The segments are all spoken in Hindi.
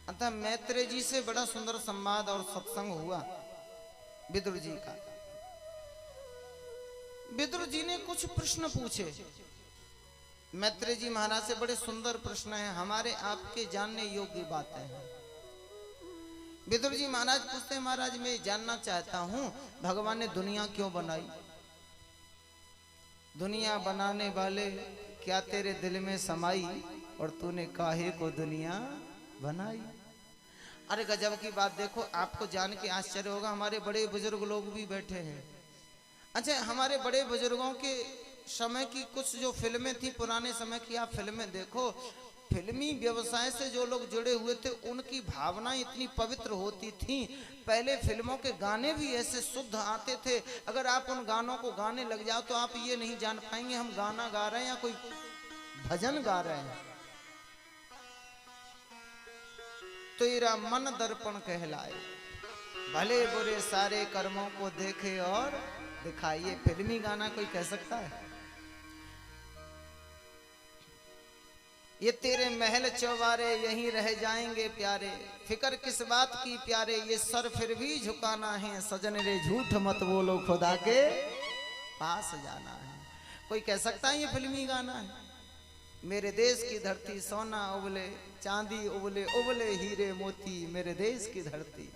अतः मैत्रेय जी से बड़ा सुंदर संवाद और सत्संग हुआ विदुर जी का। विदुर जी ने कुछ प्रश्न पूछे मैत्रेय जी महाराज से, बड़े सुंदर प्रश्न हैं, हमारे आपके जानने योग्य बातें हैं। विदुर जी महाराज पूछते हैं, महाराज मैं जानना चाहता हूं भगवान ने दुनिया क्यों बनाई? दुनिया बनाने वाले क्या तेरे दिल में समाई और तूने काहे को दुनिया बनाई? अरे गजब की बात, देखो आपको जान के आश्चर्य होगा, हमारे बड़े बुजुर्ग लोग भी बैठे हैं। अच्छा, हमारे बड़े बुजुर्गों के समय की कुछ जो फिल्में थी पुराने समय की, आप फिल्में देखो, फिल्मी व्यवसाय से जो लोग जुड़े हुए थे उनकी भावनाएं इतनी पवित्र होती थी। पहले फिल्मों के गाने भी ऐसे शुद्ध आते थे, अगर आप उन गानों को गाने लग जाओ तो आप ये नहीं जान पाएंगे हम गाना गा रहे हैं या कोई भजन गा रहे हैं। तेरा मन दर्पण कहलाए, भले बुरे सारे कर्मों को देखे और दिखाइए। फिल्मी गाना कोई कह सकता है? ये तेरे महल चौबारे यहीं रह जाएंगे प्यारे, फिक्र किस बात की प्यारे, ये सर फिर भी झुकाना है सजन रे, झूठ मत बोलो खुदा के पास जाना है। कोई कह सकता है ये फिल्मी गाना है? मेरे देश की धरती सोना उबले, चांदी उबले उबले हीरे मोती, मेरे देश की धरती।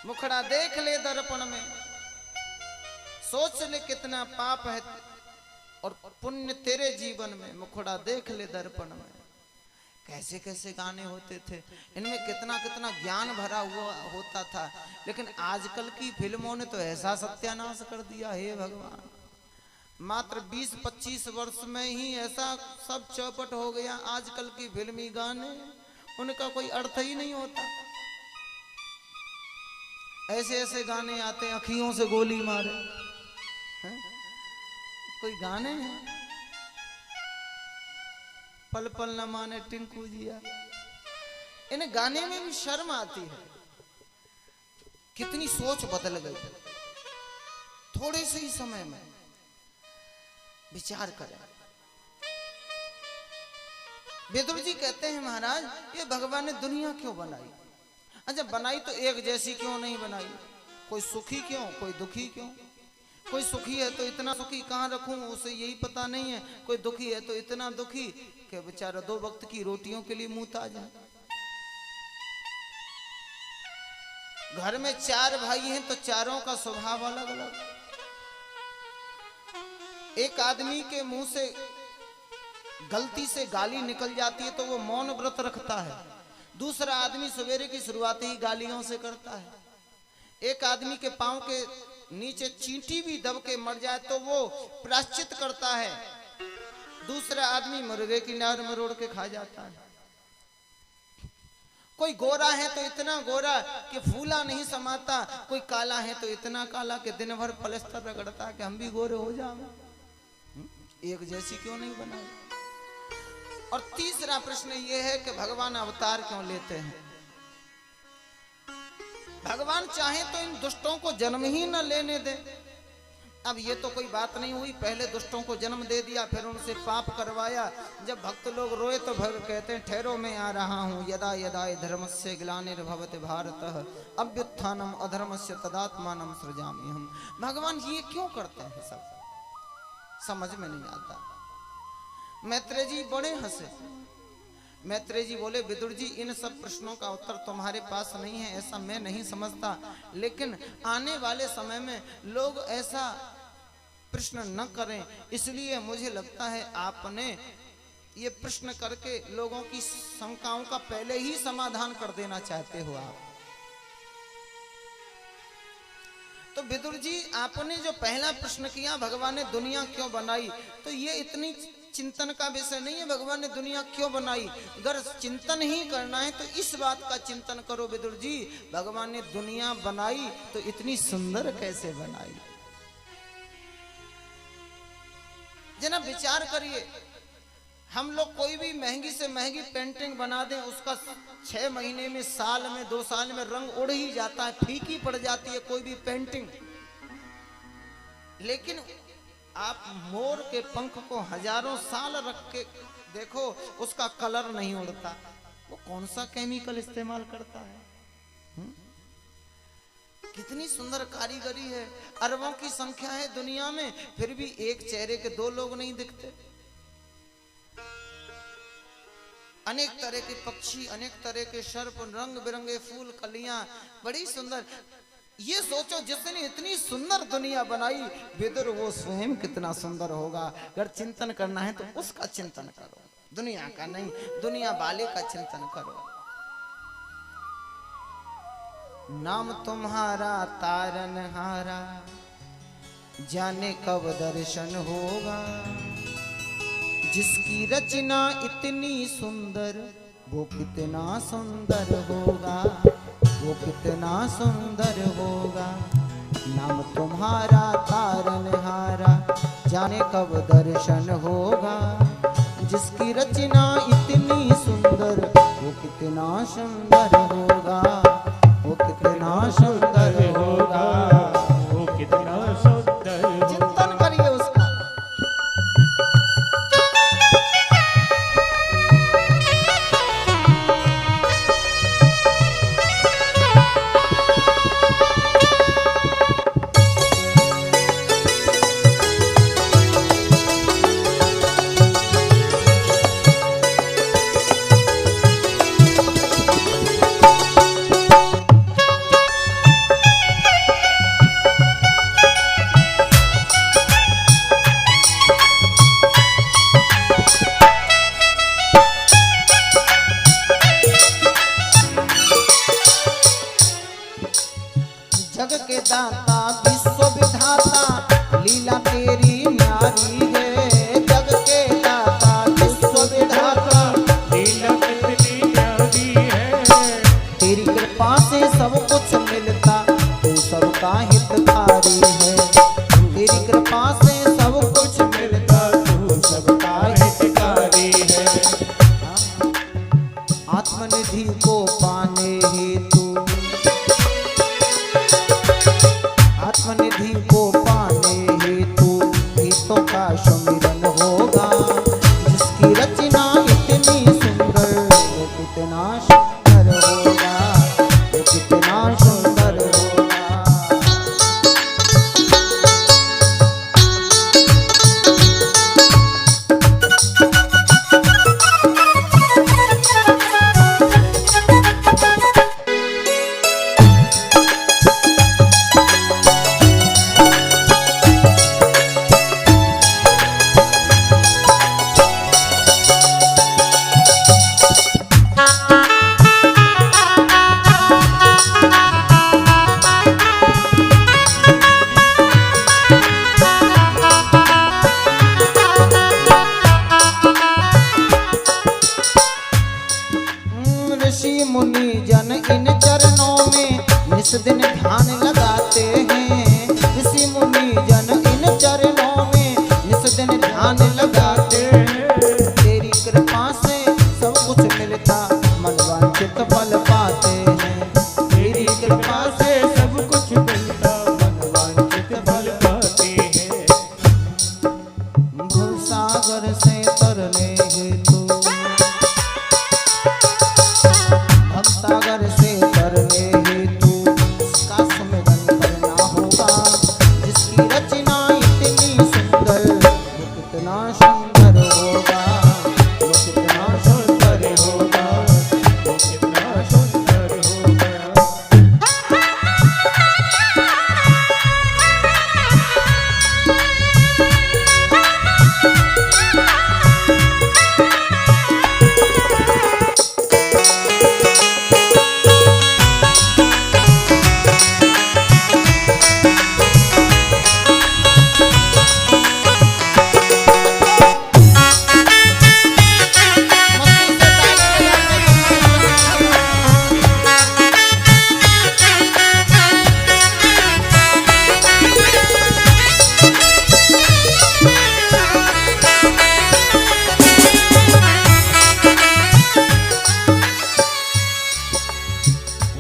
मुखड़ा देख ले दर्पण में, सोच ले कितना पाप है और पुण्य तेरे जीवन में, मुखड़ा देख ले दर्पण में। कैसे कैसे गाने होते थे, इनमें कितना कितना ज्ञान भरा हुआ होता था। लेकिन आजकल की फिल्मों ने तो ऐसा सत्यानाश कर दिया, हे भगवान, मात्र 20-25 वर्ष में ही ऐसा सब चौपट हो गया। आजकल की फिल्मी गाने, उनका कोई अर्थ ही नहीं होता। ऐसे ऐसे गाने आते हैं, अखियों से गोली मारे हैं? कोई गाने हैं? पल पल न माने टिंकू जिया, इन्हें गाने में भी शर्म आती है। कितनी सोच बदल गई थोड़े से ही समय में। विचार करें। विदुर जी कहते हैं, महाराज ये भगवान ने दुनिया क्यों बनाई? अच्छा, बनाई तो एक जैसी क्यों नहीं बनाई? कोई सुखी क्यों, कोई दुखी क्यों? कोई सुखी है तो इतना सुखी कहाँ रखूं, उसे यही पता नहीं है। कोई दुखी है तो इतना दुखी कि बेचारा 2 वक्त की रोटियों के लिए मुहताज है। घर में 4 भाई हैं तो चारों का स्वभाव अलग अलग। एक आदमी के मुंह से गलती से गाली निकल जाती है तो वो मौन व्रत रखता है। दूसरा आदमी सवेरे की शुरुआत ही गालियों से करता है। एक आदमी के पांव के नीचे चींटी भी दब के मर जाए तो वो प्रायश्चित करता है। दूसरा आदमी मुर्गे की नार मरोड़ के खा जाता है। कोई गोरा है तो इतना गोरा कि फूला नहीं समाता, कोई काला है तो इतना काला कि दिन भर पलस्तर रगड़ता है कि हम भी गोरे हो जाएं। एक जैसी क्यों नहीं बनाई? और तीसरा प्रश्न यह है कि भगवान अवतार क्यों लेते हैं? भगवान चाहे तो इन दुष्टों को जन्म ही न लेने दे। अब ये तो कोई बात नहीं हुई, पहले दुष्टों को जन्म दे दिया, फिर उनसे पाप करवाया। जब भक्त लोग रोए तो कहते हैं, ठहरो मैं आ रहा हूँ, यदा यदा धर्मस्य ग्लानिर्भवति भारतः अभ्युत्थानम अधर्मस्य तदात्मानं सृजाम्यहम्। भगवान ये क्यों करते हैं? सब समझ में नहीं आता। मैत्रेय जी बड़े हंसे। मैत्रेय जी बोले, विदुर जी इन सब प्रश्नों का उत्तर तुम्हारे पास नहीं है, ऐसा मैं नहीं समझता, लेकिन आने वाले समय में लोग ऐसा प्रश्न न करें, इसलिए मुझे लगता है आपने ये प्रश्न करके लोगों की शंकाओं का पहले ही समाधान कर देना चाहते हो आप। तो विदुर जी आपने जो पहला प्रश्न किया, भगवान ने दुनिया क्यों बनाई, तो ये इतनी चिंतन का विषय नहीं है भगवान ने दुनिया क्यों बनाई। अगर चिंतन ही करना है तो इस बात का चिंतन करो विदुर जी, भगवान ने दुनिया बनाई तो इतनी सुंदर कैसे बनाई? जनाब विचार करिए, हम लोग कोई भी महंगी से महंगी पेंटिंग बना दें, उसका 6 महीने में, साल में, 2 साल में रंग उड़ ही जाता है, फीकी पड़ जाती है कोई भी पेंटिंग। लेकिन आप मोर के पंख को हजारों साल रख के देखो, उसका कलर नहीं उड़ता। वो कौन सा केमिकल इस्तेमाल करता है? कितनी सुंदर कारीगरी है। अरबों की संख्या है दुनिया में, फिर भी एक चेहरे के दो लोग नहीं दिखते। अनेक तरह के पक्षी, अनेक तरह के सर्प, रंग बिरंगे फूल, कलियां, बड़ी सुंदर। ये सोचो जिसने इतनी सुंदर दुनिया बनाई, विदुर वो स्वयं कितना सुंदर होगा। अगर चिंतन करना है तो उसका चिंतन करो, दुनिया का नहीं, दुनिया वाले का चिंतन करो। नाम तुम्हारा तारनहारा, जाने कब दर्शन होगा। जिसकी रचना इतनी सुंदर, वो कितना सुंदर होगा, वो कितना सुंदर होगा। नाम तुम्हारा तारनहारा, जाने कब दर्शन होगा। जिसकी रचना इतनी सुंदर, वो कितना सुंदर होगा, वो कितना सुंदर होगा, वो कितना सुंदर। चिंतन करिए उसका। जग के दाता विश्व विधाता, लीला तेरी न्यारी है। जग के दाता विश्व विधाता, लीला कितनी प्यारी है। तेरी कृपा से सब कुछ मिलता, तू सबका हितकारी है। तेरी कृपा से सब कुछ मिलता, तू सबका हितकारी है। आत्मनिधि को पाने हेतु, आत्मनिधि को पाने हेतु गीतों का सुमिरन होगा। जिसकी रचना इतनी सुंदर, वो कितना सुंदर होगा, वो कितना सुंदर होगा। ऋषि मुनि जन इन चरणों में निस दिन ध्यान लगाते हैं। ऋषि मुनि जन इन चरणों में निस दिन ध्यान लगाते हैं। तेरी कृपा से सब कुछ मिलता, मन वांछित फल पाते हैं। तेरी कृपा से सब कुछ मिलता, मन वांछित फल पाते हैं। भव सागर से तरने हेतु, सागर से तरने हेतु उसका सुमिरन करना होगा। जिसकी रचना इतनी सुंदर, वो कितना सुंदर होगा, वो कितना सुंदर होगा, वो कितना सुंदर होगा।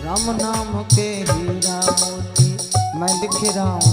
राम नाम के हीरा मोती मैं बिखराऊं